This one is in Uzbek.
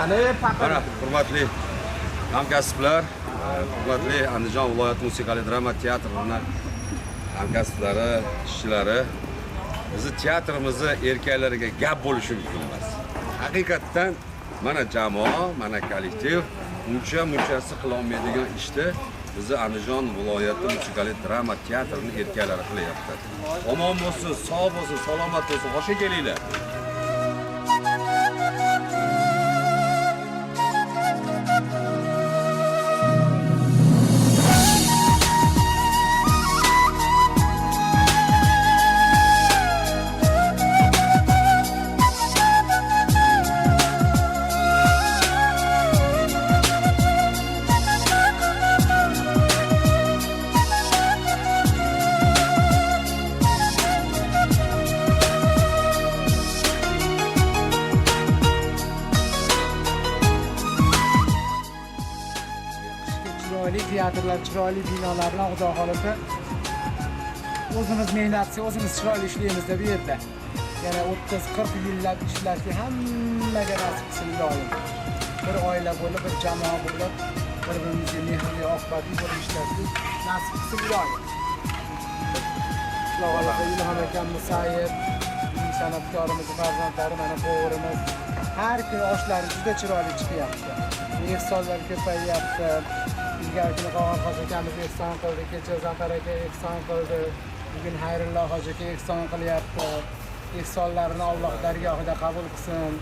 Mana hurmatli hamkasblar, hurmatli Andijon viloyat musiqali drama teatrining hamkasblari, ishchilari, bizni teatrimizni erkaklariga gap bo'lishi mumkin emas. Haqiqatdan mana jamoa, mana kollektiv munchasi qila olmaydigan ishni bizni Andijon viloyati musiqali drama teatrining erkaklari qilyapti. Omon bo'lsin, sog' bo'lsin, salomat bo'lsin, xosha kelinglar. Chiroyli teatrlar, chiroyli binolar bilan Xudo xolasa o'zimiz mehnatchi, o'zimiz chiroyli ishlaymiz deb bu yerda. Yana 30-40 yillab ishlashga hammaga nasib qilsin iloyim. Bir oila bo'lib, bir jamoa bo'lib, bir-birimizga mehrli, oqibatli bo'lib ishlashni nasib qilsin iloyim. Xudo xolasa Ilhom akamni sayr, san'atkorimiz, farzandlari, mana bo'g'rimiz har kuni oshlari juda chiroyli chiqyapti. Ehsonlar ko'payyapti. Ilgari kuni Qog'on hoji akamiz ehson qildi, kecha Zantar aka ehson qildi. Bugun Xayrullo hoji aka ehson qilyapti. Ehsonlarni Alloh dargohida qabul qilsin.